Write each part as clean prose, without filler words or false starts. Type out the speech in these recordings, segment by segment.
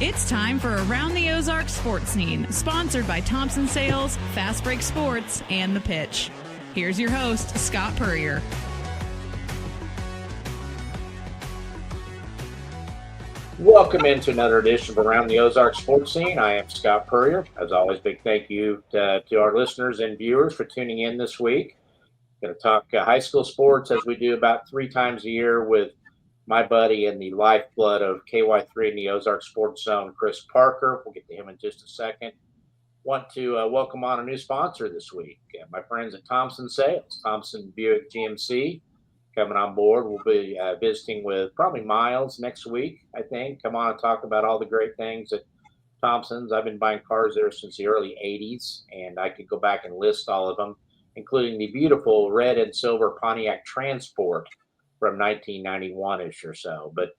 It's time for Around the Ozarks Sports Scene, sponsored by Thompson Sales, Fast Break Sports, and The Pitch. Here's your host, Scott Puryear. Welcome into another edition of Around the Ozarks Sports Scene. I am Scott Puryear. As always, big thank you to our listeners and viewers for tuning in this week. Going to talk high school sports as we do about 3 times a year with my buddy and the lifeblood of KY3 in the Ozarks Sports Zone, Chris Parker. We'll get to him in just a second. Want to welcome on a new sponsor this week, my friends at Thompson Sales, Thompson Buick GMC, coming on board. We'll be visiting with probably Miles next week, I think. Come on and talk about all the great things at Thompson's. I've been buying cars there since the early 80s, and I could go back and list all of them, including the beautiful red and silver Pontiac Transport from 1991-ish or so. But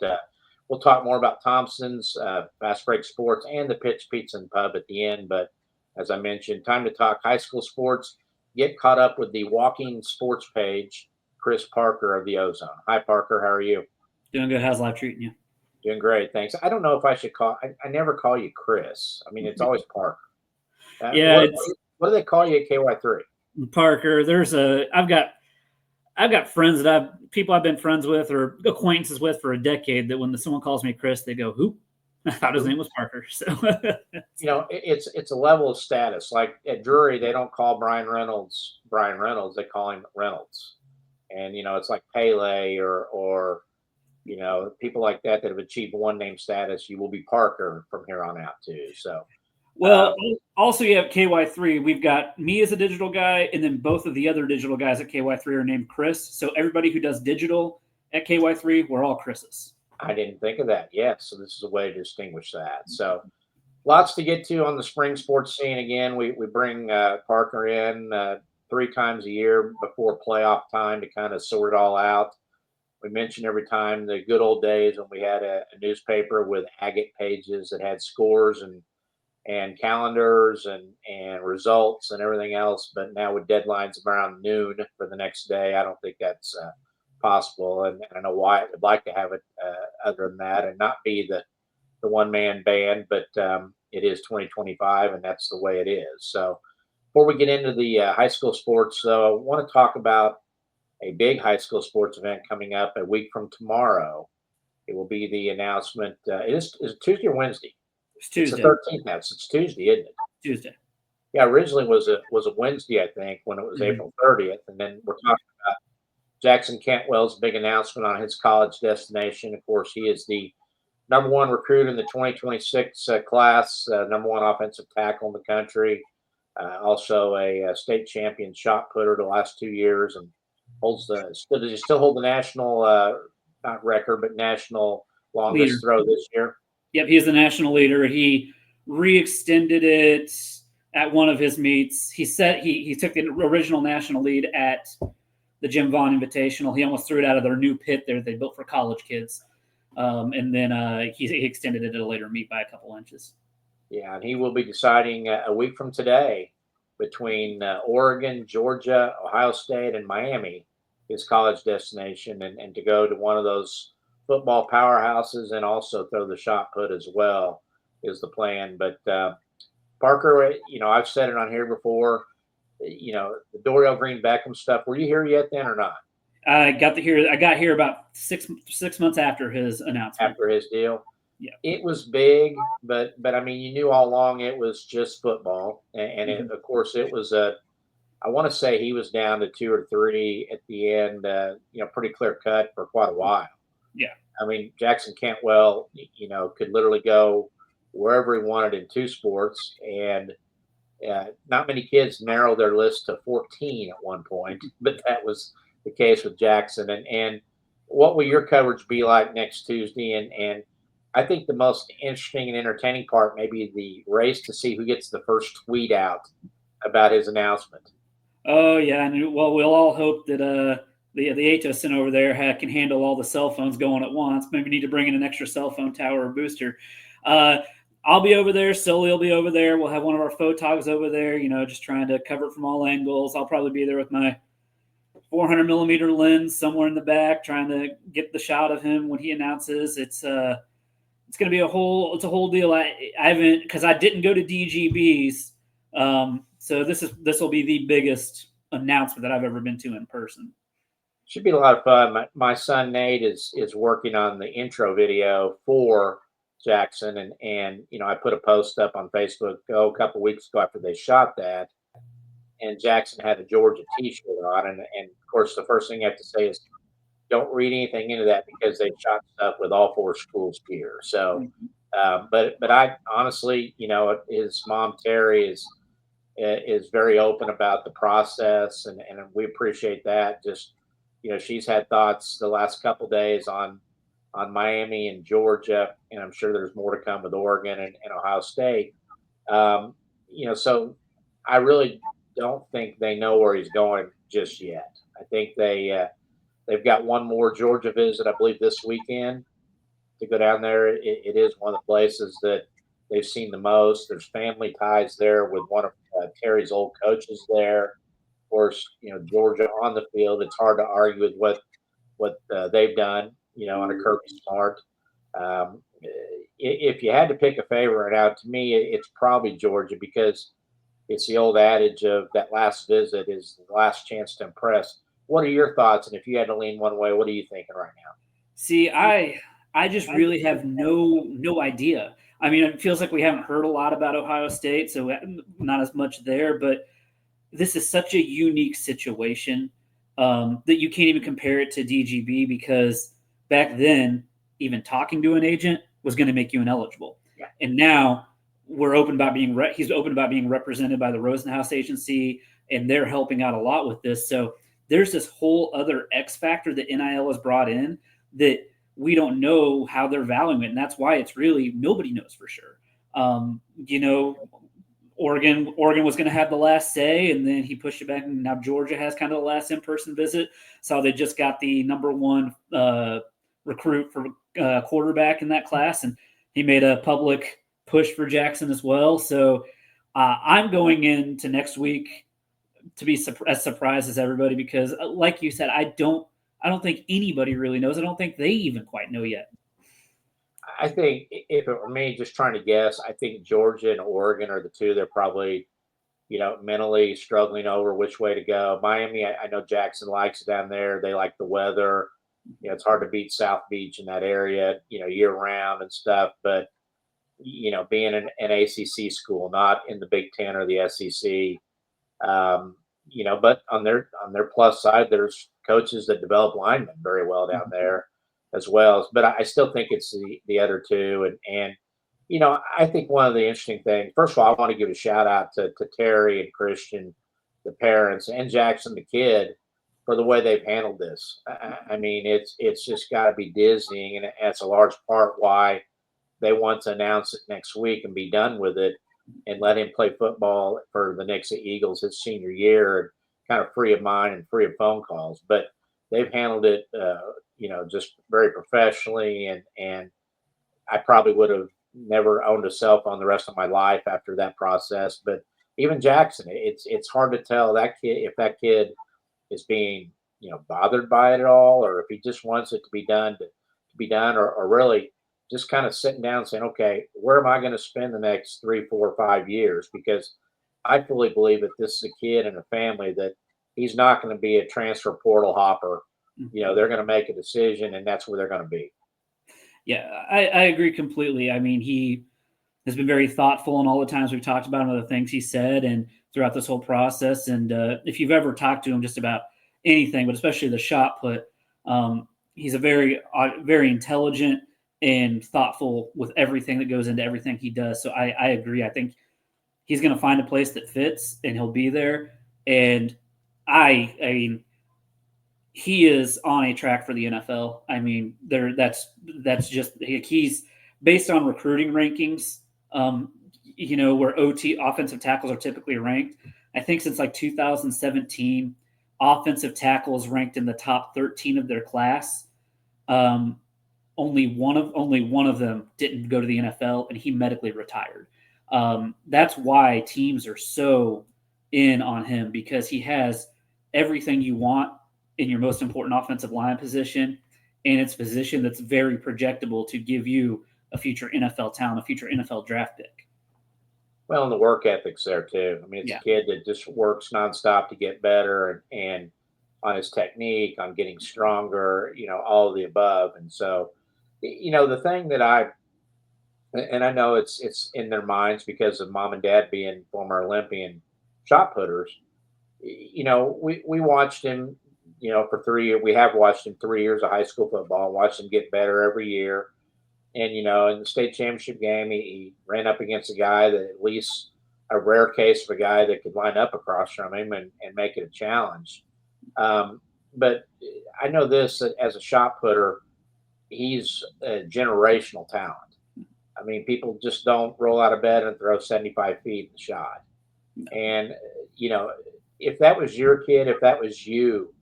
we'll talk more about Thompson's, Fast Break Sports, and the Pitch Pizza and Pub at the end. But as I mentioned, time to talk high school sports. Get caught up with the Walking Sports page, Chris Parker of the Ozone. Hi, Parker. How are you? Doing good. How's life treating you? Doing great. Thanks. I don't know if I should I never call you Chris. I mean, it's always Parker. Yeah. What do they call you at KY3? Parker. I've got friends people I've been friends with or acquaintances with for a decade that when someone calls me Chris, they go, who? I thought his name was Parker. So, it's a level of status. Like at Drury, they don't call Brian Reynolds. They call him Reynolds. And, it's like Pele or people like that have achieved one name status. You will be Parker from here on out too. So, well, also you have KY3. We've got me as a digital guy, and then both of the other digital guys at KY3 are named Chris. So everybody who does digital at KY3, we're all Chris's. I didn't think of that. Yes. So this is a way to distinguish that. So lots to get to on the spring sports scene. Again, we bring Parker in 3 times a year before playoff time to kind of sort it all out. We mention every time the good old days when we had a newspaper with agate pages that had scores and calendars and results and everything else. But now with deadlines around noon for the next day, I don't think that's possible. And I know Wyatt would like to have it other than that and not be the one-man band, but it is 2025 and that's the way it is. So before we get into the high school sports, though, I want to talk about a big high school sports event coming up a week from tomorrow. It will be the announcement. Is it Tuesday or Wednesday? It's Tuesday. It's the 13th now. So it's Tuesday, isn't it? Tuesday. Yeah, originally was a Wednesday, I think, when it was April 30th. And then we're talking about Jackson Cantwell's big announcement on his college destination. Of course, he is the number 1 recruit in the 2026 class, number 1 offensive tackle in the country. Also a state champion shot putter the last 2 years, and does he still hold the national not record but national longest leader. Throw this year? Yep, he's the national leader. He re-extended it at one of his meets. He said he took the original national lead at the Jim Vaughn Invitational. He almost threw it out of their new pit there they built for college kids, and then he extended it at a later meet by a couple inches. Yeah, and he will be deciding a week from today between Oregon, Georgia, Ohio State, and Miami, his college destination, and to go to one of those football powerhouses and also throw the shot put as well is the plan. But Parker, I've said it on here before, the Dorial Green Beckham stuff. Were you here yet then or not? I got here about six months after his announcement. After his deal. Yeah, it was big, but I mean, you knew all along it was just football, and of course it was I want to say he was down to 2 or 3 at the end, pretty clear cut for quite a while. Yeah, I mean, Jackson Cantwell, could literally go wherever he wanted in 2 sports, and not many kids narrowed their list to 14 at one point, but that was the case with Jackson. And what will your coverage be like next Tuesday? And I think the most interesting and entertaining part may be the race to see who gets the first tweet out about his announcement. Oh, yeah. And well, we'll all hope that the ATO center over there can handle all the cell phones going at once. Maybe need to bring in an extra cell phone tower or booster. I'll be over there. Sully will be over there. We'll have one of our photogs over there, just trying to cover it from all angles. I'll probably be there with my 400 millimeter lens somewhere in the back, trying to get the shot of him when he announces. It's it's going to be a whole deal. I haven't, because I didn't go to DGB's. So this will be the biggest announcement that I've ever been to in person. Should be a lot of fun. My son Nate is working on the intro video for Jackson, and I put a post up on Facebook a couple weeks ago after they shot that, and Jackson had a Georgia T-shirt on, and of course the first thing you have to say is don't read anything into that because they shot stuff with all four schools here. So, but I honestly, his mom Terry is very open about the process, and we appreciate that. Just she's had thoughts the last couple days on Miami and Georgia, and I'm sure there's more to come with Oregon and Ohio State. So I really don't think they know where he's going just yet. I think they've got one more Georgia visit, I believe, this weekend to go down there. It is one of the places that they've seen the most. There's family ties there with one of Terry's old coaches there. Of course, Georgia on the field. It's hard to argue with what they've done, under Kirby Smart. If you had to pick a favorite out, to me, it's probably Georgia because it's the old adage of that last visit is the last chance to impress. What are your thoughts? And if you had to lean one way, what are you thinking right now? See, I just really have no idea. I mean, it feels like we haven't heard a lot about Ohio State, so not as much there. But this is such a unique situation that you can't even compare it to DGB because back then, even talking to an agent was going to make you ineligible. Yeah. And now we're open about being he's open about being represented by the Rosenhaus agency, and they're helping out a lot with this. So there's this whole other X factor that NIL has brought in that we don't know how they're valuing it. And that's why it's really nobody knows for sure. Oregon was going to have the last say, and then he pushed it back. And now Georgia has kind of the last in-person visit. So they just got the number one recruit for quarterback in that class, and he made a public push for Jackson as well. So I'm going into next week to be as surprised as everybody because, like you said, I don't think anybody really knows. I don't think they even quite know yet. I think if it were me just trying to guess, I think Georgia and Oregon are the two they're probably, mentally struggling over which way to go. Miami, I know Jackson likes it down there. They like the weather. It's hard to beat South Beach in that area, year round and stuff. But, being an ACC school, not in the Big Ten or the SEC, but on their plus side, there's coaches that develop linemen very well down there as well. But I still think it's the other two. And I think one of the interesting things, first of all, I want to give a shout out to Terry and Christian, the parents, and Jackson, the kid, for the way they've handled this. I mean, it's just got to be dizzying. And that's a large part why they want to announce it next week and be done with it and let him play football for the Nixon Eagles his senior year, and kind of free of mind and free of phone calls. But they've handled it, just very professionally. And I probably would have never owned a cell phone the rest of my life after that process. But even Jackson, it's hard to tell if that kid is being, bothered by it at all, or if he just wants it to be done, or really just kind of sitting down and saying, okay, where am I going to spend the next 3, 4, 5 years? Because I fully believe that this is a kid and a family that he's not going to be a transfer portal hopper. They're going to make a decision, and that's where they're going to be. Yeah, I agree completely. I mean, he has been very thoughtful in all the times we've talked about him, and the things he said, and throughout this whole process. And if you've ever talked to him just about anything, but especially the shot put, he's a very, very intelligent and thoughtful with everything that goes into everything he does. So I agree. I think he's going to find a place that fits, and he'll be there. And I mean, he is on a track for the NFL. I mean, that's just he's based on recruiting rankings. Where OT offensive tackles are typically ranked. I think since like 2017, offensive tackles ranked in the top 13 of their class. Only one of them didn't go to the NFL, and he medically retired. That's why teams are so in on him, because he has everything you want in your most important offensive line position, and it's a position that's very projectable to give you a future NFL talent, a future NFL draft pick. Well, and the work ethic's there too. I mean, it's Yeah. a kid that just works nonstop to get better and on his technique, on getting stronger, all of the above. And so, the thing that and I know it's in their minds because of mom and dad being former Olympian shot putters. We watched him, for 3 years. We have watched him 3 years of high school football, watched him get better every year. And, in the state championship game, he ran up against a guy that at least a rare case of a guy that could line up across from him and make it a challenge. But I know this as a shot putter, he's a generational talent. I mean, people just don't roll out of bed and throw 75 feet in the shot. And, if that was your kid, if that was you,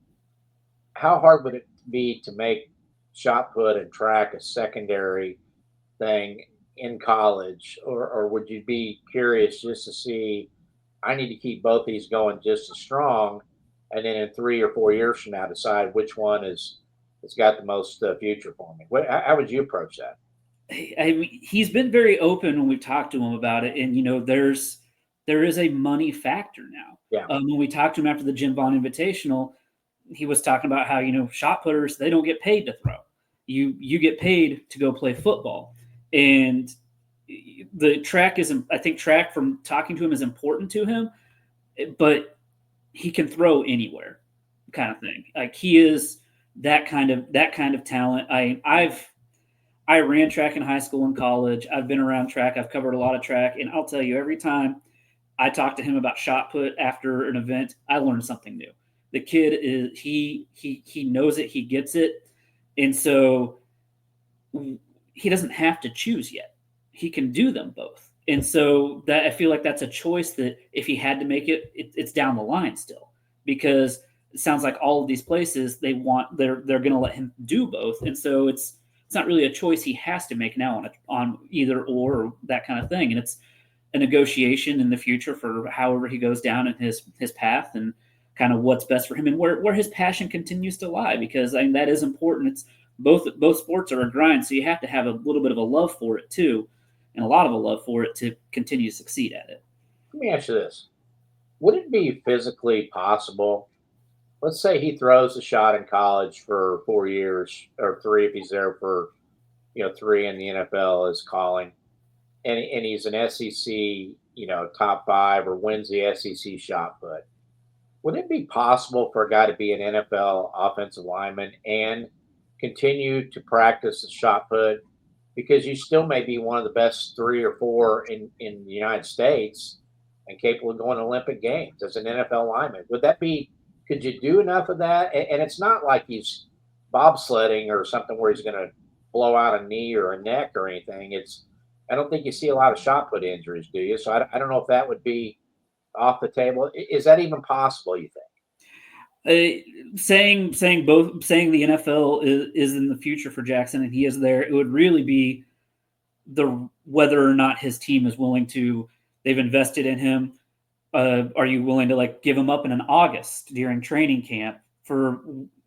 how hard would it be to make shot put and track a secondary thing in college? Or would you be curious just to see, I need to keep both these going just as strong, and then in 3 or 4 years from now, decide which one has got the most future for me? How would you approach that? I mean, he's been very open when we've talked to him about it, and there is a money factor now. Yeah. When we talked to him after the Jim Vaughn Invitational, he was talking about how shot putters, they don't get paid to throw. You get paid to go play football, and the track isn't. I think track, from talking to him, is important to him, but he can throw anywhere, kind of thing. Like, he is that kind of talent. I ran track in high school and college. I've been around track. I've covered a lot of track. And I'll tell you, every time I talk to him about shot put after an event, I learned something new. The kid he knows it. He gets it. And so he doesn't have to choose yet. He can do them both. And so that, I feel like that's a choice that if he had to make it, it's down the line still, because it sounds like all of these places, they're going to let him do both. And so it's not really a choice he has to make now on either or that kind of thing. And it's a negotiation in the future for however he goes down in his path, and kind of what's best for him and where his passion continues to lie, because that is important. It's both sports are a grind. So you have to have a little bit of a love for it too, and a lot of a love for it to continue to succeed at it. Let me ask you this. Would it be physically possible? Let's say he throws a shot in college for 4 years, or 3 if he's there for 3 and the NFL is calling, and he's an SEC top 5 or wins the SEC shot put. Would it be possible for a guy to be an NFL offensive lineman and continue to practice the shot put, because you still may be one of the best 3 or 4 in the United States and capable of going to Olympic games as an NFL lineman? Could you do enough of that? And it's not like he's bobsledding or something where he's going to blow out a knee or a neck or anything. I don't think you see a lot of shot put injuries, do you? So I don't know if that would be off the table. Is that even possible, you think? Saying the NFL is in the future for Jackson and he is there, it would really be whether or not his team is willing to. They've invested in him. Are you willing to give him up in August during training camp?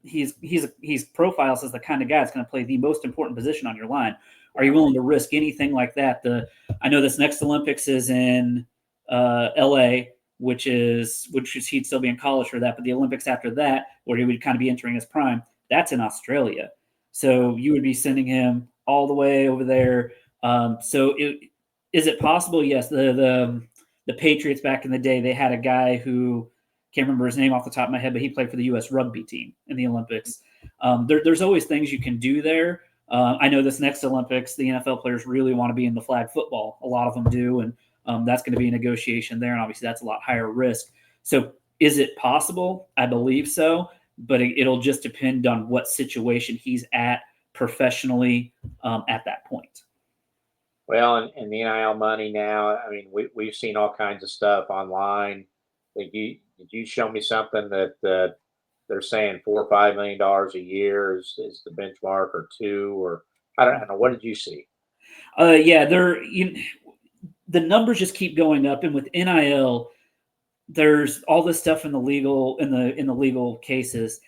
He's profiles as the kind of guy that's going to play the most important position on your line. Are you willing to risk anything like that? I know this next Olympics is in LA, which he'd still be in college for that, but the Olympics after that, where he would kind of be entering his prime, that's in Australia. So you would be sending him all the way over there. Is it possible? Yes. The Patriots back in the day, they had a guy who, can't remember his name off the top of my head, but he played for the U.S. rugby team in the Olympics. There's always things you can do there. I know this next Olympics, the NFL players really want to be in the flag football. A lot of them do, and that's going to be a negotiation there, and obviously that's a lot higher risk. So is it possible? I believe so, but it'll just depend on what situation he's at professionally at that point. Well, and the NIL money now, I mean, we've seen all kinds of stuff online. Did you show me something that they're saying $4 or $5 million a year is the benchmark, or 2, or I don't know. What did you see? The numbers just keep going up, and with NIL, there's all this stuff in the legal cases,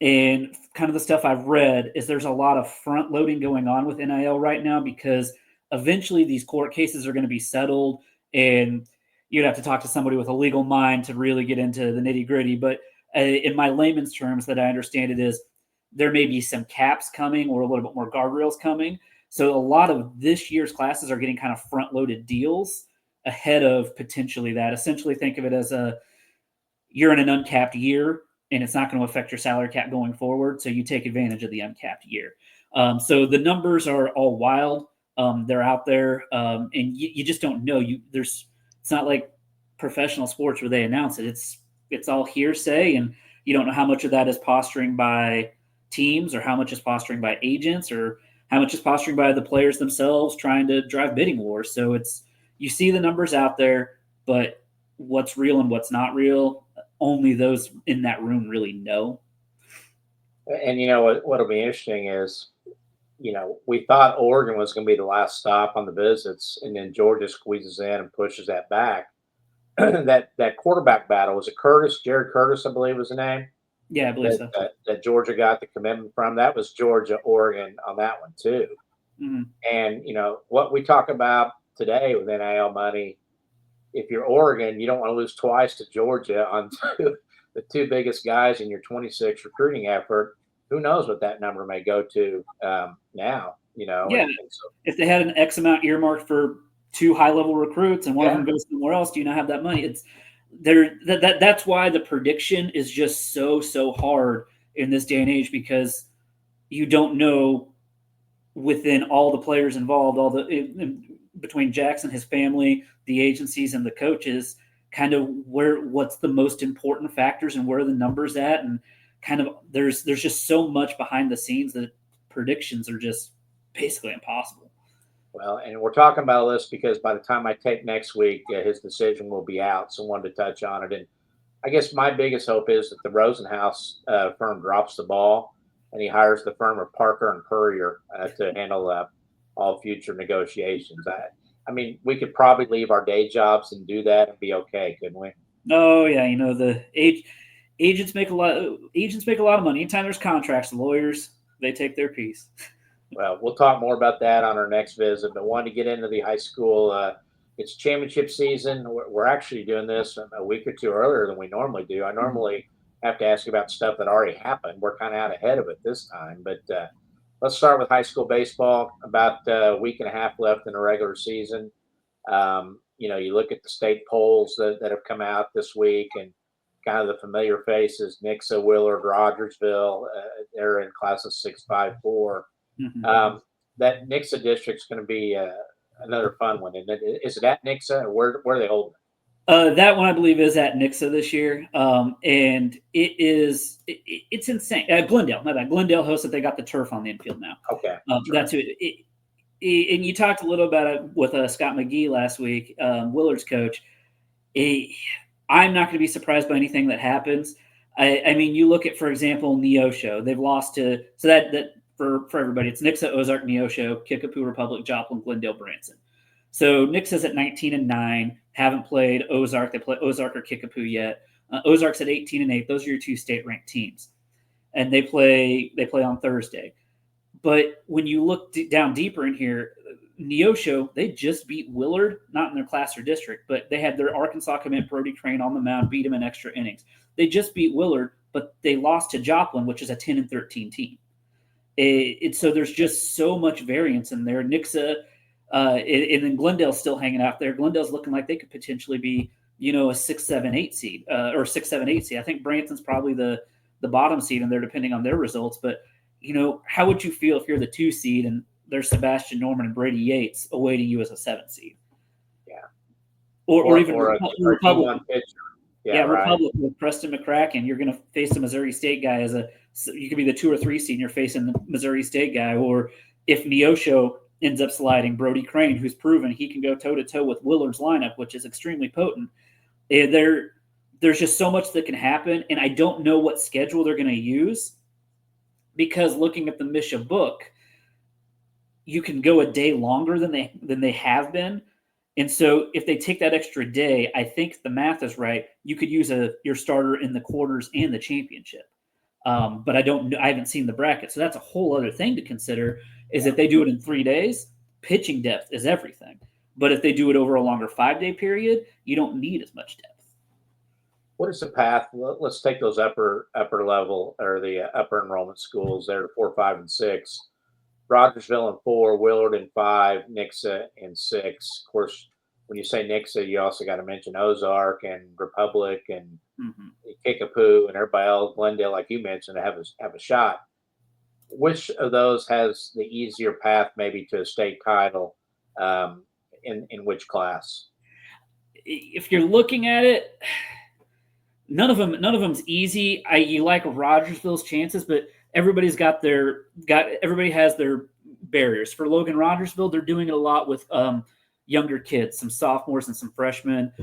and kind of the stuff I've read is there's a lot of front loading going on with NIL right now, because eventually these court cases are going to be settled, and you'd have to talk to somebody with a legal mind to really get into the nitty gritty. But in my layman's terms that I understand it is there may be some caps coming or a little bit more guardrails coming. So a lot of this year's classes are getting kind of front-loaded deals ahead of potentially that. Essentially think of it as you're in an uncapped year, and it's not going to affect your salary cap going forward. So you take advantage of the uncapped year. So the numbers are all wild. They're out there, and you just don't know. It's not like professional sports where they announce it. It's all hearsay, and you don't know how much of that is posturing by teams, or how much is posturing by agents, or how much is posturing by the players themselves trying to drive bidding wars. So you see the numbers out there, but what's real and what's not real, only those in that room really know. And what'll be interesting is, we thought Oregon was going to be the last stop on the visits, and then Georgia squeezes in and pushes that back. that quarterback battle, was it Jared Curtis, I believe was the name. Yeah, I believe so. That Georgia got the commitment from. That was Georgia, Oregon on that one too. Mm-hmm. And what we talk about today with NIL money, if you're Oregon, you don't want to lose twice to Georgia on the two biggest guys in your 26 recruiting effort. Who knows what that number may go to now? Yeah. If they had an X amount earmarked for two high-level recruits and one of them goes somewhere else, do you not have that money? That's why the prediction is just so hard in this day and age, because you don't know within all the players involved, between Jackson, his family, the agencies, and the coaches, kind of what's the most important factors and where are the numbers at, and kind of there's just so much behind the scenes that predictions are just basically impossible. Well, and we're talking about this because by the time I tape next week, his decision will be out. So I wanted to touch on it. And I guess my biggest hope is that the Rosenhaus firm drops the ball and he hires the firm of Parker and Puryear to handle all future negotiations. I mean, we could probably leave our day jobs and do that and be okay, couldn't we? Oh yeah, the agents make a lot of money. Anytime there's contracts, lawyers, they take their piece. Well, we'll talk more about that on our next visit, but wanted to get into the high school. It's championship season. We're actually doing this a week or two earlier than we normally do. I normally have to ask you about stuff that already happened. We're kind of out ahead of it this time, but let's start with high school baseball. About a week and a half left in the regular season. You look at the state polls that have come out this week, and kind of the familiar faces: Nixa, Willard, Rogersville. They're in classes 6-5-4. Mm-hmm. That Nixa district's going to be another fun one. And is it at Nixa, or where are they holding it? That one I believe is at Nixa this year, and it's insane. Glendale, my bad. Glendale hosts it. They got the turf on the infield now. Okay, that's it. And you talked a little about it with Scott McGee last week, Willard's coach. I'm not going to be surprised by anything that happens. I mean, you look at, for example, Neosho. They've lost to that. For everybody, it's Nixa, Ozark, Neosho, Kickapoo, Republic, Joplin, Glendale, Branson. So Nixa's at 19-9, haven't played Ozark. They play Ozark or Kickapoo yet. Ozark's at 18-8. Those are your two state-ranked teams, and they play on Thursday. But when you look down deeper in here, Neosho, they just beat Willard, not in their class or district, but they had their Arkansas commit Brody Crane on the mound, beat him in extra innings. They just beat Willard, but they lost to Joplin, which is a 10-13 team. So there's just so much variance in there. Nixa, and then Glendale's still hanging out there. Glendale's looking like they could potentially be, a 6-7-8 seed or 6-7-8 seed. I think Branson's probably the bottom seed in there, depending on their results. But how would you feel if you're the 2 seed and there's Sebastian Norman and Brady Yates awaiting you as a 7 seed? Yeah, or even Republic. Yeah, right. Republic with Preston McCracken. You're going to face the Missouri State guy you could be the 2 or 3 seed and you're facing the Missouri State guy. Or if Neosho ends up sliding, Brody Crane, who's proven he can go toe-to-toe with Willard's lineup, which is extremely potent. There's just so much that can happen, and I don't know what schedule they're going to use, because looking at the Misha book, you can go a day longer than they have been. And so if they take that extra day, I think the math is right. You could use your starter in the quarters and the championship. But I haven't seen the bracket. So that's a whole other thing to consider, is if they do it in 3 days, pitching depth is everything. But if they do it over a longer 5-day period, you don't need as much depth. What is the path? Let's take those upper level or the upper enrollment schools there, 4, 5, and 6. Rogersville in 4, Willard in 5, Nixa in 6. Of course, when you say Nixa, you also got to mention Ozark and Republic and Kickapoo and everybody else, Glendale, like you mentioned, to have a shot. Which of those has the easier path, maybe to a state title, in which class? If you're looking at it, none of them's easy. You like Rogersville's chances, but everybody has their barriers. For Logan Rogersville, they're doing it a lot with younger kids, some sophomores and some freshmen.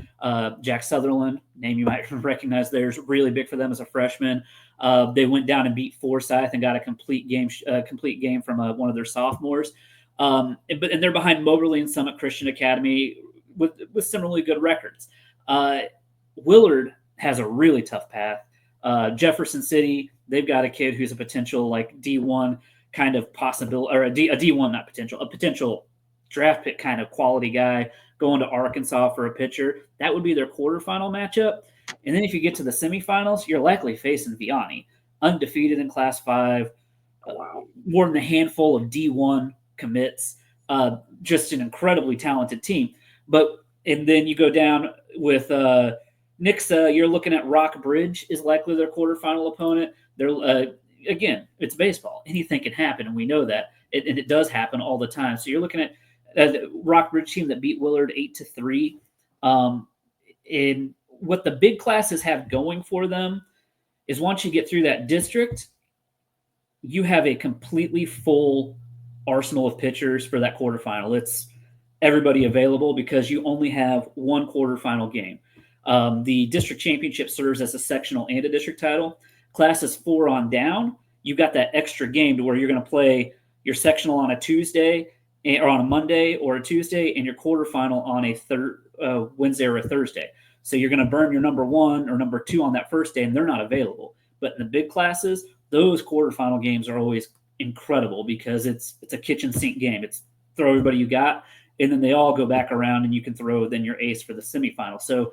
Jack Sutherland, name you might recognize, there's really big for them as a freshman. They went down and beat Forsyth and got a complete game from one of their sophomores. And they're behind Moberly and Summit Christian Academy with similarly good records. Willard has a really tough path. Jefferson City, they've got a kid who's a potential like D1 kind of possibility, or a D1, not potential, a potential draft pick kind of quality guy going to Arkansas for a pitcher. That would be their quarterfinal matchup. And then if you get to the semifinals, you're likely facing Vianney, undefeated in Class 5, more than a handful of D1 commits, just an incredibly talented team. And then you go down with Nixa, you're looking at Rock Bridge is likely their quarterfinal opponent. They're again, it's baseball. Anything can happen, and we know that. And it does happen all the time. So you're looking at the Rock Bridge team that beat Willard 8-3. And what the big classes have going for them is once you get through that district, you have a completely full arsenal of pitchers for that quarterfinal. It's everybody available because you only have one quarterfinal game. The district championship serves as a sectional and a district title. Classes 4 on down, you've got that extra game to where you're going to play your sectional on a Tuesday or on a Monday or a Tuesday, and your quarterfinal on a Wednesday or a Thursday. So you're going to burn your number 1 or number 2 on that first day, and they're not available. But in the big classes, those quarterfinal games are always incredible because it's a kitchen sink game. It's throw everybody you got, and then they all go back around, and you can throw then your ace for the semifinal. So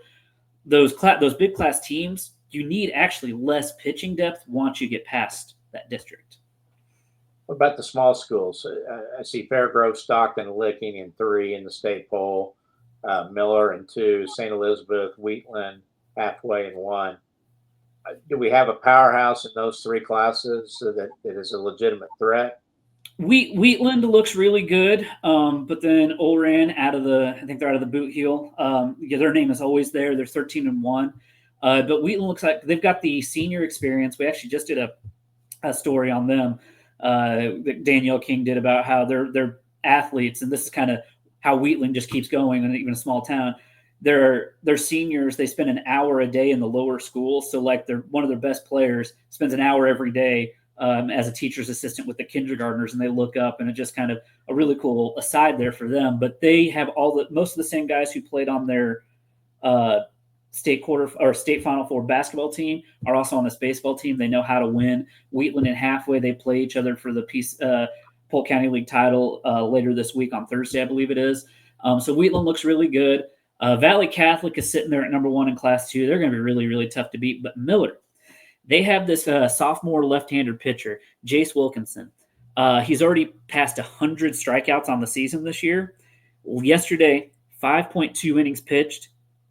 those big class teams, you need actually less pitching depth once you get past that district. What about the small schools? I see Fairgrove, Stockton, and Licking in 3 in the state poll, Miller in 2, St. Elizabeth, Wheatland, Halfway in 1. Do we have a powerhouse in those 3 classes that is a legitimate threat? Wheatland looks really good, but then Olran I think they're out of the boot heel. Their name is always there. They're 13-1. But Wheatland looks like they've got the senior experience. We actually just did a story on them that Danielle King did about how they're athletes, and this is kind of how Wheatland just keeps going, and even a small town. They're seniors. They spend an hour a day in the lower school. So like one of their best players spends an hour every day as a teacher's assistant with the kindergartners, and they look up, and it's just kind of a really cool aside there for them. But they have most of the same guys who played on their state Final Four basketball team are also on this baseball team. They know how to win. Wheatland and Halfway, they play each other for the Polk County League title later this week on Thursday, I believe it is. So Wheatland looks really good. Valley Catholic is sitting there at number 1 in Class 2. They're going to be really, really tough to beat. But Miller, they have this sophomore left-handed pitcher, Jace Wilkinson. He's already passed 100 strikeouts on the season this year. Yesterday, 5.2 innings pitched,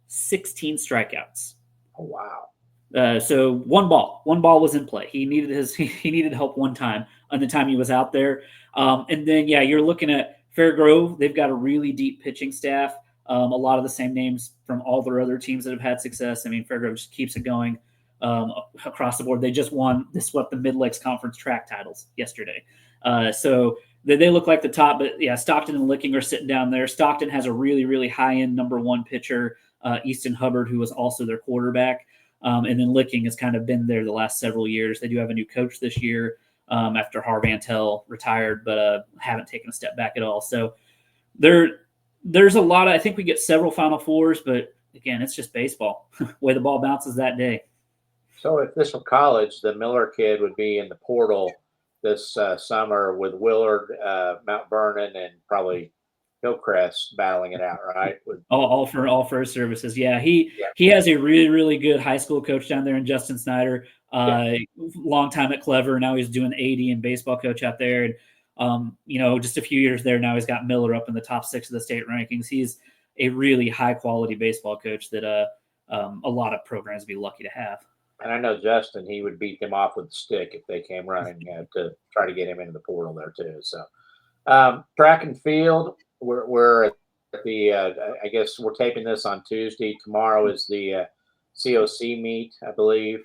16 strikeouts. Oh, wow. So one ball was in play. He needed help one time on the time he was out there. And then, you're looking at Fairgrove. They've got a really deep pitching staff. A lot of the same names from all their other teams that have had success. I mean, Fairgrove just keeps it going across the board. They swept the Mid-Lakes Conference track titles yesterday. So they look like the top, but Stockton and Licking are sitting down there. Stockton has a really, really high-end number 1 pitcher, Easton Hubbard, who was also their quarterback. And then Licking has kind of been there the last several years. They do have a new coach this year after Harvantel retired, but haven't taken a step back at all. So there's a lot I think we get several Final Fours, but again, it's just baseball, way the ball bounces that day. So if this were college, the Miller kid would be in the portal this summer with Willard, Mount Vernon, and probably Hillcrest battling it out, right? All for his services. Yeah, he has a really, really good high school coach down there in Justin Snyder. Long time at Clever. Now he's doing AD and baseball coach out there. And just a few years there now, he's got Miller up in the top 6 of the state rankings. He's a really high quality baseball coach that a lot of programs would be lucky to have. And I know Justin, he would beat them off with the stick if they came running to try to get him into the portal there too. So track and field, we're at the I guess we're taping this on Tuesday. Tomorrow is the COC meet, I believe.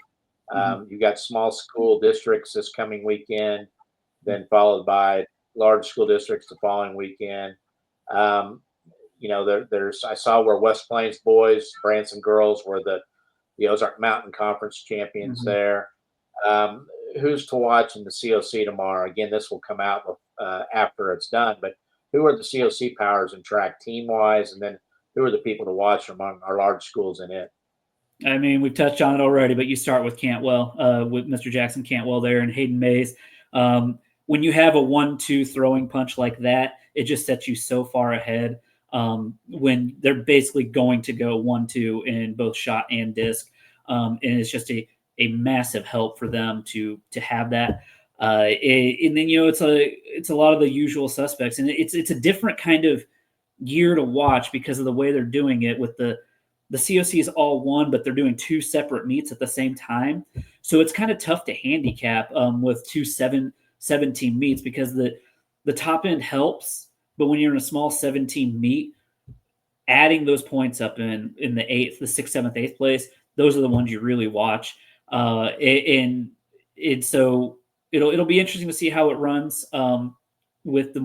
You got small school districts this coming weekend, then followed by large school districts the following weekend. There's I saw where West Plains boys, Branson girls were the Ozark Mountain Conference champions there. Who's to watch in the COC tomorrow? Again, this will come out after it's done, but who are the COC powers in track team-wise, and then who are the people to watch among our large schools in it? I mean, we've touched on it already, but you start with Cantwell, with Mr. Jackson Cantwell there and Hayden Mays. When you have a 1-2 throwing punch like that, it just sets you so far ahead when they're basically going to go 1-2 in both shot and disc. And it's just a massive help for them to have that. And then, it's a lot of the usual suspects, and it's a different kind of year to watch because of the way they're doing it with the COC is all one, but they're doing 2 separate meets at the same time. So it's kind of tough to handicap with 2 7-team meets because the top end helps, but when you're in a small 7-team meet, adding those points up in the 8th, the 6th, 7th, 8th place, those are the ones you really watch. And so it'll be interesting to see how it runs with the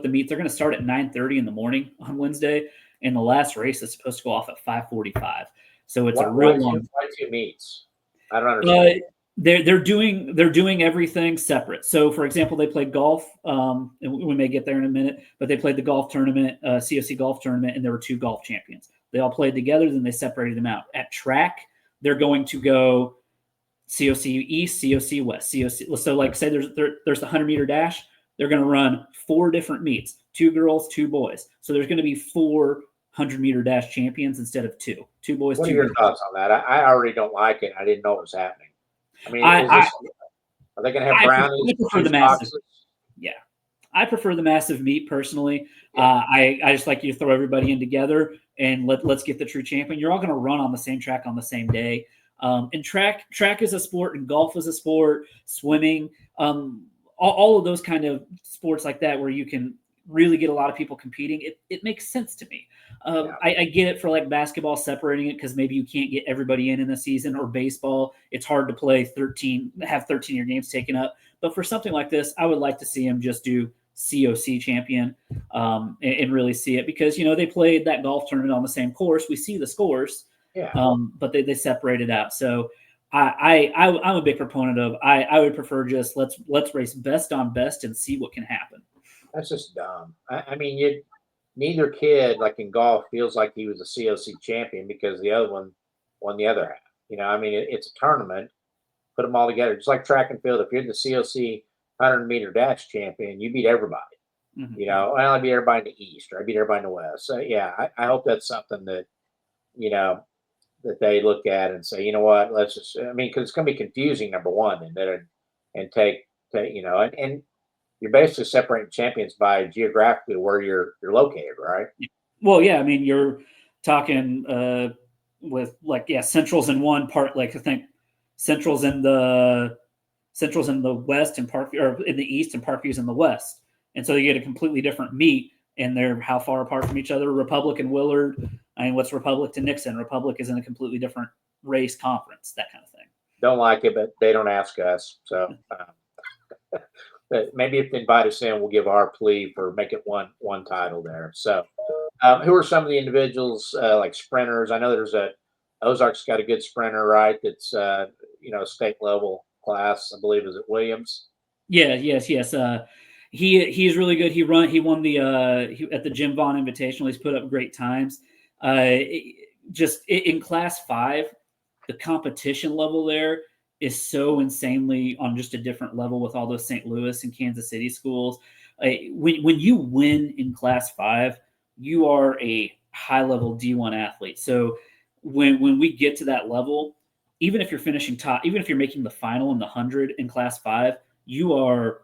meet. They're going to start at 9:30 in the morning on Wednesday, and the last race is supposed to go off at 5:45. So it's a real long. Why 2 meets? I don't understand. They're doing everything separate. So, for example, they played golf, and we may get there in a minute, but they played the golf tournament, COC golf tournament, and there were 2 golf champions. They all played together, then they separated them out. At track, they're going to go COC East, COC West, COC. So, like, say there's the 100-meter dash, they're going to run 4 different meets, 2 girls, 2 boys. So there's going to be 4 100-meter dash champions instead of 2 boys. What 2 are your girls. thoughts on that? I already don't like it. I didn't know it was happening. I mean, are they going to have brownies? I prefer the massive. Yeah, I prefer the massive meet personally. Yeah. I just like you to throw everybody in together and let's get the true champion. You're all going to run on the same track on the same day. And track is a sport, and golf is a sport. Swimming, all of those kind of sports like that, where you can really get a lot of people competing. It makes sense to me. I get it for like basketball, separating it because maybe you can't get everybody in the season, or baseball. It's hard to play 13-year games taken up. But for something like this, I would like to see him just do COC champion and really see it, because, they played that golf tournament on the same course. We see the scores, but they separated out. So I'm a big proponent of, I would prefer just let's race best on best and see what can happen. That's just dumb. I mean, neither kid, like in golf, feels like he was a COC champion because the other one won the other half. I mean, it's a tournament. Put them all together. Just like track and field. If you're the COC 100-meter dash champion, you beat everybody. Mm-hmm. Well, I beat everybody in the East, or I beat everybody in the West. So, I hope that's something that, that they look at and say, you know what, let's just, because it's going to be confusing, number one, and take and you're basically separating champions by geographically where you're located, right? Well, yeah. I mean, you're talking with Central's in one part. Like, I think Central's in the West and Parkview, or in the East, and Parkview's in the West. And so you get a completely different meet, and they're how far apart from each other. Republic and Willard. I mean, what's Republic to Nixon? Republic is in a completely different race conference, that kind of thing. Don't like it, but they don't ask us. So maybe if they invite us in, we'll give our plea for make it one title there. So who are some of the individuals like sprinters? I know there's Ozark's got a good sprinter, right? That's state level class, I believe. Is it Williams? Yeah, yes. He's really good. He won the at the Jim Vaughn Invitational. He's put up great times. Just in Class 5, the competition level there is so insanely on just a different level with all those St. Louis and Kansas City schools. When you win in Class 5, you are a high-level D1 athlete. So when we get to that level, even if you're finishing top, even if you're making the final in the 100 in Class 5, you are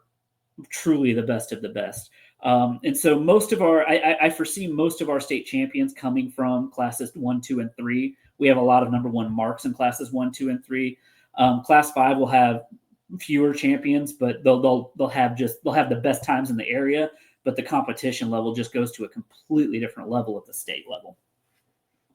truly the best of the best. And so I foresee most of our state champions coming from classes 1, 2, and 3. We have a lot of number 1 marks in classes 1, 2, and 3. Class 5 will have fewer champions, but they'll have the best times in the area. But the competition level just goes to a completely different level at the state level.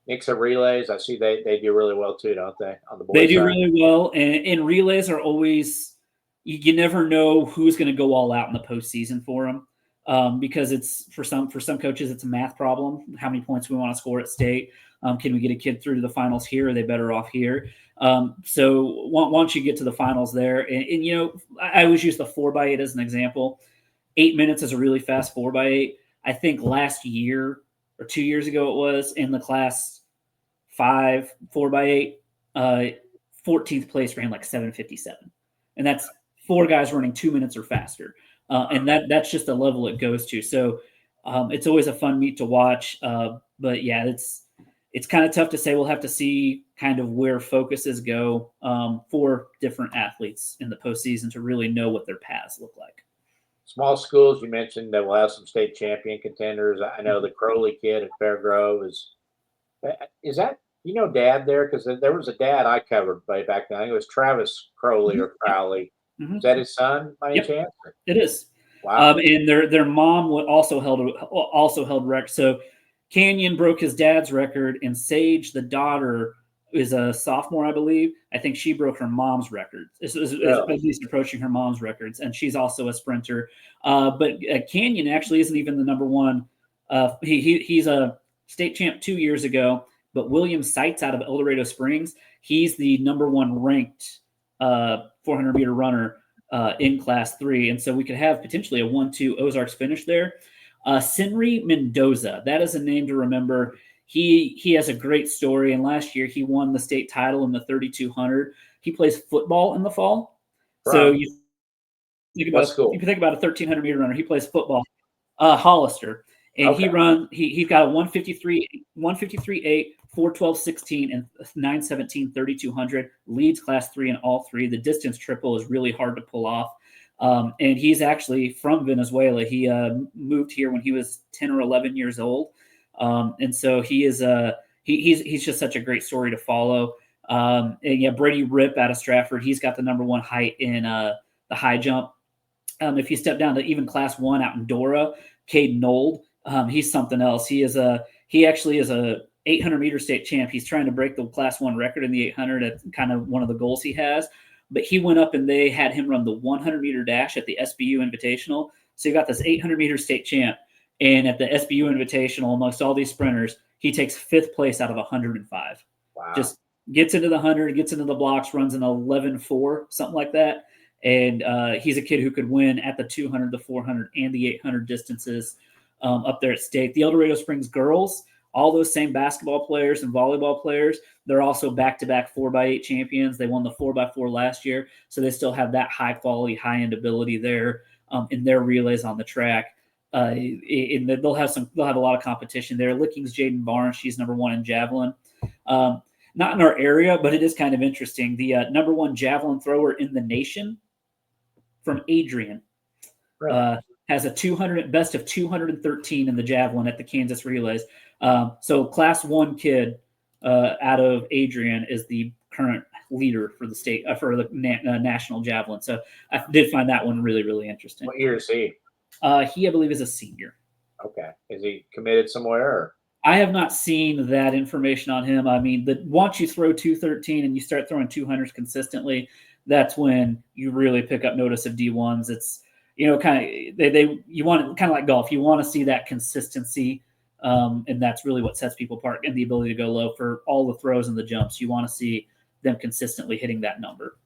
Mix of relays, I see they do really well too, don't they? On the boys' They do side. really well, and relays are always you never know who's going to go all out in the postseason for them, because it's for some coaches it's a math problem. How many points we want to score at state? Can we get a kid through to the finals here? Are they better off here? So once you get to the finals there, and I always use the 4x8 as an example. 8 minutes is a really fast 4x8. I think last year or 2 years ago it was in the class 5 4x8, 14th place ran like 7:57, and that's 4 guys running 2 minutes or faster, and that's just the level it goes to. So it's always a fun meet to watch, but yeah, it's kind of tough to say. We'll have to see kind of where focuses go for different athletes in the postseason to really know what their paths look like. Small schools, you mentioned that will have some state champion contenders. I know the Crowley kid at Fairgrove is that Dad there, because there was a dad I covered way back then. I think it was Travis Crowley or Crowley. Mm-hmm. Is that his son by any chance? It is. Wow. And their mom also held record. So Canyon broke his dad's record, and Sage, the daughter, is a sophomore, I believe. I think she broke her mom's record. Is at least approaching her mom's records, and she's also a sprinter. But Canyon actually isn't even the number 1. He's a state champ 2 years ago, but William Seitz out of El Dorado Springs, he's the number 1 ranked 400-meter runner in Class 3. And so we could have potentially a 1-2 Ozarks finish there. Sinri Mendoza, that is a name to remember. He has a great story, and last year he won the state title in the 3200. He plays football in the fall. Right. So you think about a 1300-meter runner. He plays football. Hollister. And okay. He's got a 153.8, 412.16, and 917 3200. Leads Class 3 in all 3. The distance triple is really hard to pull off. And he's actually from Venezuela. He moved here when he was 10 or 11 years old. And so he is he's just such a great story to follow. And yeah, Brady Rip out of Stratford, he's got the number 1 height in the high jump. If you step down to even Class 1 out in Dora, Cade Nold, he's something else. He actually is a 800-meter state champ. He's trying to break the Class 1 record in the 800. That's kind of one of the goals he has. But he went up and they had him run the 100-meter dash at the SBU Invitational. So you got this 800-meter state champ. And at the SBU Invitational, amongst all these sprinters, he takes 5th place out of 105. Wow. Just gets into the 100, gets into the blocks, runs an 11.4, something like that. And he's a kid who could win at the 200, the 400, and the 800 distances up there at state. The El Dorado Springs girls, all those same basketball players and volleyball players, they're also back-to-back 4x8 champions. They won the 4x4 last year, so they still have that high-quality, high-end ability there in their relays on the track. They'll have a lot of competition there. Licking's Jaden Barnes, she's number 1 in javelin. Not in our area, but it is kind of interesting. The number 1 javelin thrower in the nation from Adrian has a 200 best of 213 in the javelin at the Kansas relays. So Class 1 kid out of Adrian is the current leader for the state for the national javelin. So I did find that one really, really interesting. What year is he? He, I believe, is a senior. Okay. Is he committed somewhere? Or? I have not seen that information on him. I mean, once you throw 213 and you start throwing 200s consistently, that's when you really pick up notice of D1s. It's, kind of you want kind of like golf. You want to see that consistency, and that's really what sets people apart, and the ability to go low for all the throws and the jumps. You want to see them consistently hitting that number.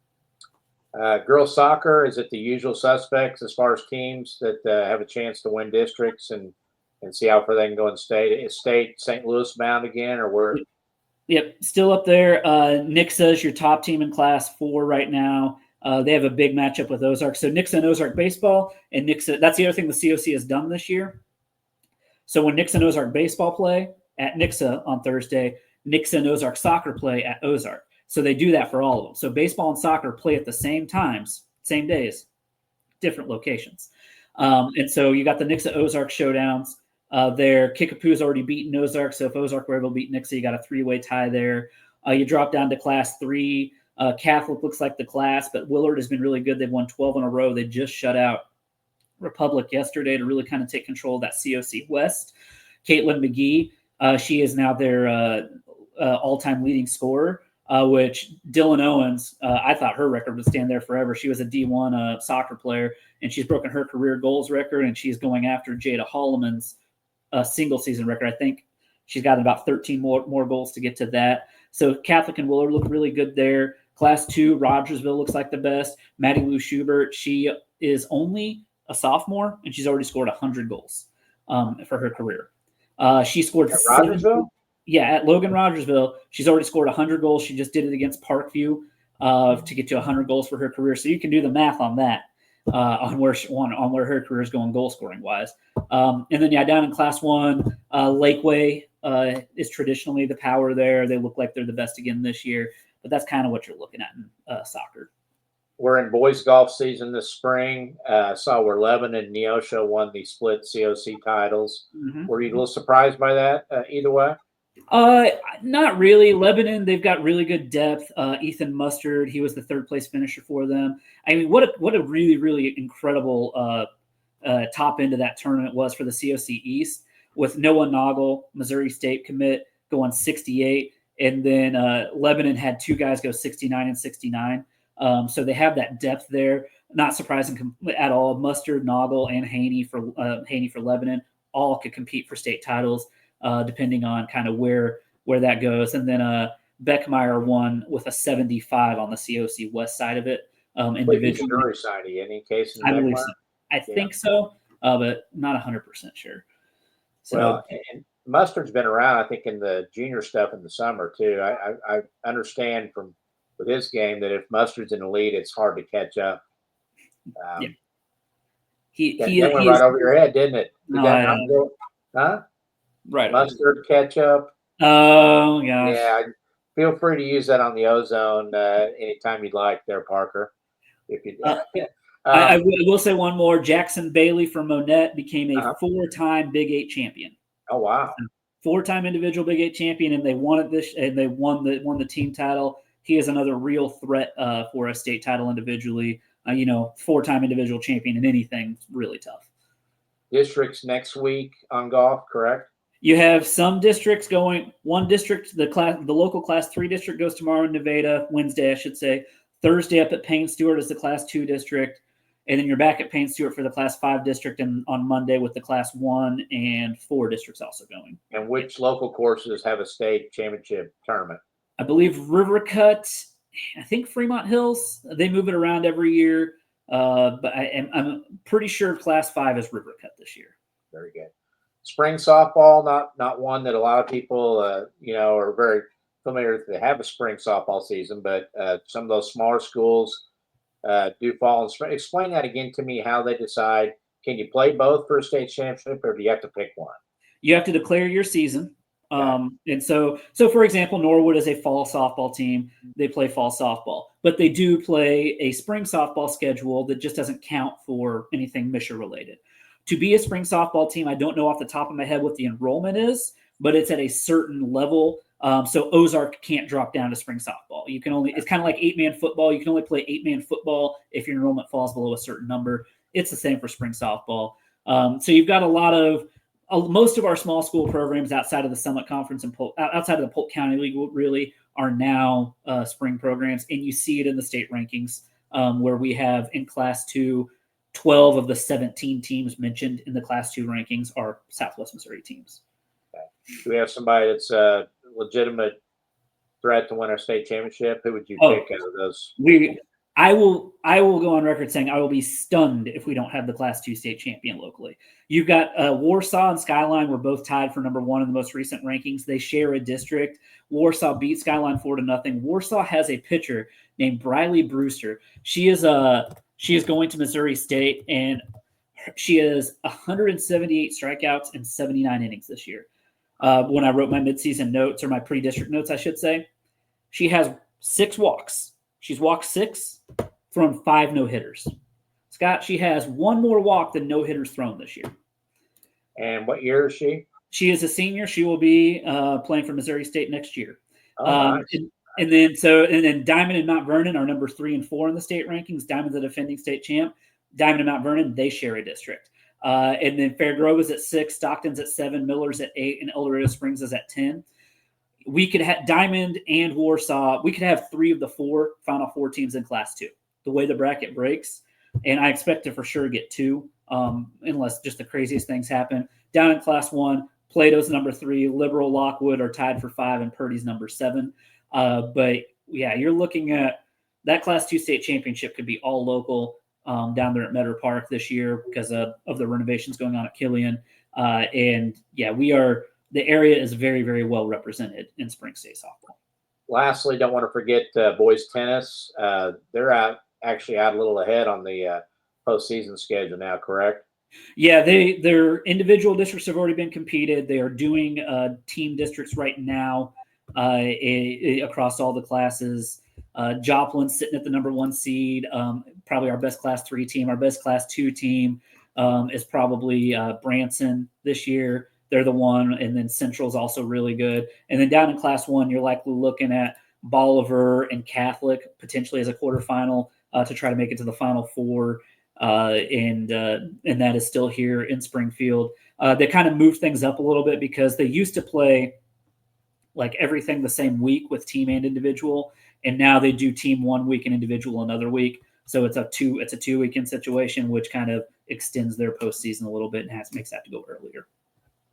Girls soccer, is it the usual suspects as far as teams that have a chance to win districts and see how far they can go in state? Is state St. Louis bound again, or where? Yep, still up there. Nixa is your top team in Class 4 right now. They have a big matchup with Ozark. So Nixa and Ozark baseball, and Nixa. That's the other thing the COC has done this year. So when Nixa and Ozark baseball play at Nixa on Thursday, Nixa and Ozark soccer play at Ozark. So they do that for all of them. So baseball and soccer play at the same times, same days, different locations. And so you got the Nixa Ozark showdowns there. Kickapoo's already beaten Ozark. So if Ozark were able to beat Nixa, you got a 3-way tie there. You drop down to Class 3. Catholic looks like the class, but Willard has been really good. They've won 12 in a row. They just shut out Republic yesterday to really kind of take control of that COC West. Caitlin McGee, she is now their all-time leading scorer, which Dylan Owens, I thought her record would stand there forever. She was a D1 soccer player, and she's broken her career goals record, and she's going after Jada Holloman's single-season record. I think she's got about 13 more goals to get to that. So Catholic and Willard look really good there. Class 2, Rogersville looks like the best. Maddie Lou Schubert, she is only a sophomore, and she's already scored 100 goals for her career. She scored at Rogersville? At Logan Rogersville. She's already scored 100 goals. She just did it against Parkview to get to 100 goals for her career. So you can do the math on that, on where her career is going goal scoring wise. And then down in Class 1, Lakeway is traditionally the power there. They look like they're the best again this year. But that's kind of what you're looking at in soccer. We're in boys golf season this spring. Saw where Lebanon and Neosho won the split COC titles. Mm-hmm. Were you a little surprised by that either way? Not really. Lebanon, they've got really good depth. Ethan Mustard, he was the third place finisher for them. I mean, what a really, really incredible top end of that tournament was for the COC East, with Noah Noggle, Missouri State commit, going 68. And then Lebanon had 2 guys go 69 and 69. So they have that depth there. Not surprising at all. Mustard, Noggle, and Haney for Lebanon all could compete for state titles, depending on kind of where that goes. And then Beckmeyer won with a 75 on the COC West side of it. Individually. Missouri side, any case in I believe so. I think so, but not 100% sure. So, well, and Mustard's been around, I think, in the junior stuff in the summer too. I understand with his game that if Mustard's in the lead, it's hard to catch up. He went right over your head, didn't it? Huh? Right. Mustard catch up. Oh gosh. Yeah. Feel free to use that on the Ozone anytime you'd like, there, Parker. If you. I will say one more. Jackson Bailey from Monette became a 4-time Big 8 champion. Oh wow! 4-time individual Big 8 champion, and they won it and they won the team title. He is another real threat for a state title individually. 4-time individual champion in anything really tough. Districts next week on golf, correct? You have some districts going. One district, the local Class 3 district goes tomorrow in Nevada, Wednesday, I should say. Thursday up at Payne Stewart is the Class 2 district. And then you're back at Payne Stewart for the Class 5 district, and on Monday with the Class 1 and 4 districts also going. And which local courses have a state championship tournament? I believe River Cut, I think Fremont Hills. They move it around every year, but I'm pretty sure Class 5 is River Cut this year. Very good. Spring softball, not one that a lot of people are very familiar with. They have a spring softball season, but some of those smaller schools do fall in spring. Explain that again to me, how they decide. Can you play both for a state championship, or do you have to pick one? You have to declare your season. And so for example, Norwood is a fall softball team. They play fall softball, but they do play a spring softball schedule that just doesn't count for anything Misha related. To be a spring softball team, I don't know off the top of my head what the enrollment is, but it's at a certain level. So Ozark can't drop down to spring softball. It's kind of like 8-man football. You can only play 8-man football if your enrollment falls below a certain number. It's the same for spring softball. So you've got a lot of most of our small school programs outside of the Summit Conference and outside of the Polk County League really are now spring programs. And you see it in the state rankings where we have in Class 2, 12 of the 17 teams mentioned in the Class 2 rankings are Southwest Missouri teams. Okay. Do we have somebody that's a legitimate threat to win our state championship? Who would you pick out of those? I will go on record saying I will be stunned if we don't have the Class 2 state champion locally. You've got Warsaw and Skyline were both tied for number 1 in the most recent rankings. They share a district. Warsaw beat Skyline 4-0. Warsaw has a pitcher named Briley Brewster. She is going to Missouri State, and She has 178 strikeouts and 79 innings this year. When I wrote my midseason notes, or my pre-district notes, I should say, she has 6 walks. She's walked 6, thrown 5 no-hitters. Scott, she has 1 more walk than no-hitters thrown this year. And what year is she? She is a senior. She will be playing for Missouri State next year. Nice. And then Diamond and Mount Vernon are number 3 and 4 in the state rankings. Diamond's the defending state champ. Diamond and Mount Vernon, they share a district. And then Fair Grove is at 6, Stockton's at 7, Miller's at 8, and El Dorado Springs is at 10. We could have Diamond and Warsaw. We could have 3 of the 4 Final Four teams in Class 2. The way the bracket breaks, and I expect to for sure get 2, unless just the craziest things happen. Down in Class 1, Plato's number 3, Liberal, Lockwood are tied for 5, and Purdy's number 7. But yeah, you're looking at that Class 2 state championship could be all local down there at Meadow Park this year because of the renovations going on at Killian. And yeah, the area is very, very well represented in spring state softball. Lastly, don't want to forget boys tennis. They're actually out a little ahead on the postseason schedule now, correct? Yeah, their individual districts have already been competed. They are doing team districts right now across all the classes. Joplin's sitting at the number 1 seed, probably our best Class 3 team. Our best Class 2 team is probably Branson this year. They're the one, and then Central's also really good. And then down in Class 1, you're likely looking at Bolivar and Catholic potentially as a quarterfinal to try to make it to the Final Four. And that is still here in Springfield. They kind of moved things up a little bit because they used to play like everything the same week with team and individual, and now they do team 1 week and individual another week. So it's a 2 weekend situation, which kind of extends their postseason a little bit and makes that to go earlier.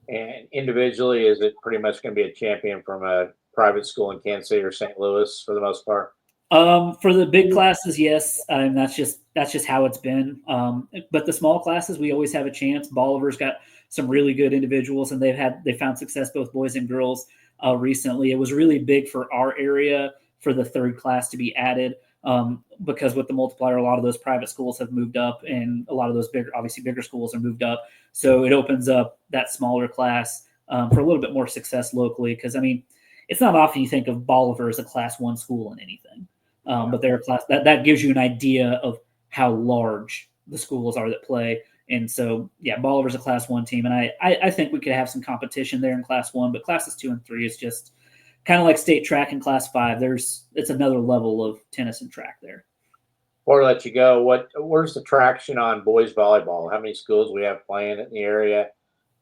And individually, is it pretty much going to be a champion from a private school in Kansas City or St. Louis for the most part? For the big classes, yes, and that's just how it's been. But the small classes, we always have a chance. Bolivar's got some really good individuals, and they found success both boys and girls recently. It was really big for our area for the 3rd class to be added because with the multiplier, a lot of those private schools have moved up, and a lot of those bigger schools are moved up. So it opens up that smaller class for a little bit more success locally. Because I mean, it's not often you think of Bolivar as a Class 1 school in anything. But they're a class that gives you an idea of how large the schools are that play. And so, yeah, Bolivar's a Class 1 team. And I think we could have some competition there in Class 1, but Classes 2 and 3 is just kind of like state track in Class 5. It's another level of tennis and track there. Before I let you go, where's the traction on boys volleyball? How many schools we have playing in the area?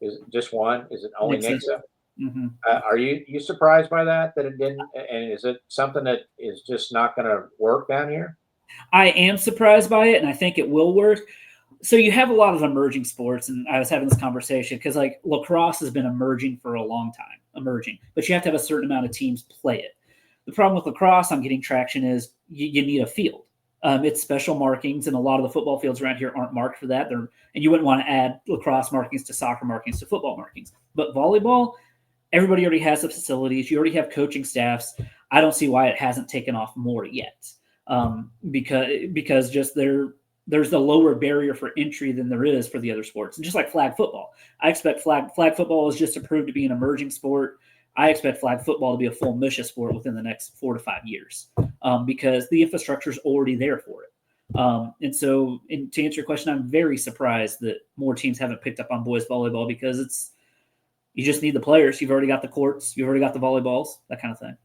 Is it just one? Is it only Nixa? Mm-hmm. Are you surprised by that it didn't? And is it something that is just not going to work down here? I am surprised by it, and I think it will work. So you have a lot of emerging sports, and I was having this conversation because like lacrosse has been emerging for a long time, but you have to have a certain amount of teams play it. The problem with lacrosse, I'm getting traction, is you need a field. It's special markings, and a lot of the football fields around here aren't marked for that. And you wouldn't want to add lacrosse markings to soccer markings to football markings. But volleyball, everybody already has the facilities. You already have coaching staffs. I don't see why it hasn't taken off more yet. Because just there's the lower barrier for entry than there is for the other sports. And just like flag football, I expect flag football is just approved to be an emerging sport. I expect flag football to be a full MSHA sport within the next 4 to 5 years because the infrastructure is already there for it. And to answer your question, I'm very surprised that more teams haven't picked up on boys volleyball because you just need the players. You've already got the courts. You've already got the volleyballs, that kind of thing.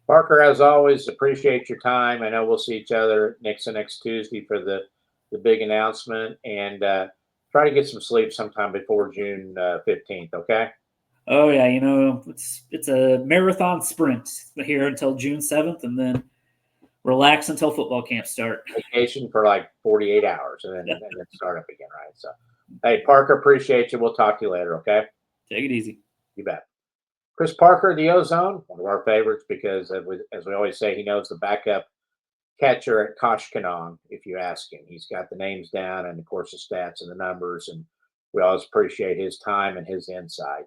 Parker, as always, appreciate your time. I know we'll see each other next Tuesday for the big announcement, and try to get some sleep sometime before June 15th, okay? Oh, yeah, it's a marathon sprint here until June 7th, and then relax until football camp start. Vacation for like 48 hours, and then start up again, right? So, hey, Parker, appreciate you. We'll talk to you later, okay? Take it easy. You bet. Chris Parker, the Ozone, one of our favorites because, as we always say, he knows the backup catcher at Koshkonong, if you ask him. He's got the names down and, of course, the stats and the numbers, and we always appreciate his time and his insight.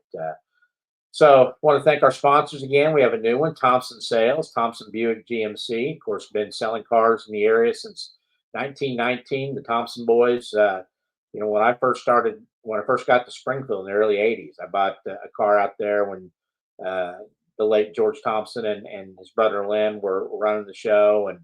So I want to thank our sponsors again. We have a new one, Thompson Sales, Thompson Buick GMC. Of course, been selling cars in the area since 1919. The Thompson boys When I first got to Springfield in the early '80s, I bought a car out there when uh, the late George Thompson and his brother Lynn were running the show, and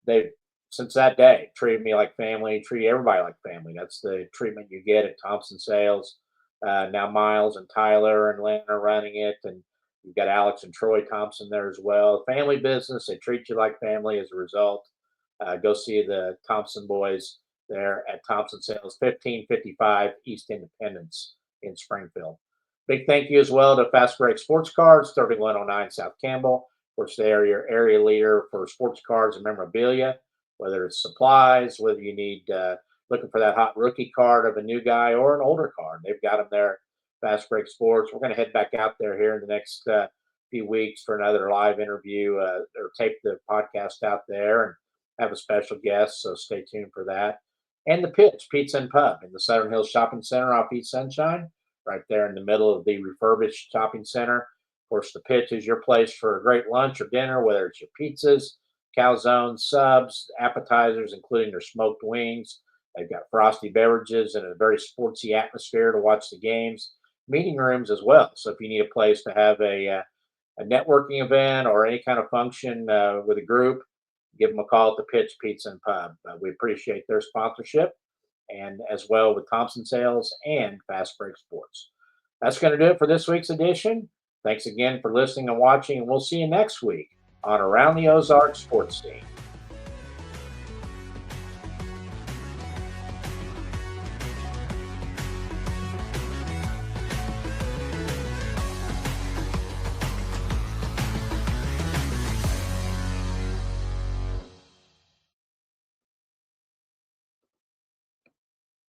they since that day treated me like family, treat everybody like family. That's the treatment you get at Thompson Sales. Now Miles and Tyler and Lynn are running it, and you've got Alex and Troy Thompson there as well. Family business. They treat you like family as a result. Go see the Thompson boys there at Thompson Sales, 1555 East Independence in Springfield. Big thank you as well to Fast Break Sports Cards, 3109 South Campbell. Of course, they are your area leader for sports cards and memorabilia, whether it's supplies, whether you need looking for that hot rookie card of a new guy or an older card. They've got them there at Fast Break Sports. We're going to head back out there here in the next few weeks for another live interview or tape the podcast out there and have a special guest, so stay tuned for that. And the Pitch Pizza and Pub in the Southern Hills Shopping Center off East Sunshine, right there in the middle of the refurbished shopping center. Of course, the Pitch is your place for a great lunch or dinner, whether it's your pizzas, calzones, subs, appetizers, including their smoked wings. They've got frosty beverages and a very sportsy atmosphere to watch the games, meeting rooms as well. So if you need a place to have a networking event or any kind of function with a group, give them a call at the Pitch Pizza and Pub. We appreciate their sponsorship, and as well with Thompson Sales and Fast Break Sports. That's going to do it for this week's edition. Thanks again for listening and watching, and we'll see you next week on Around the Ozarks Sports Scene.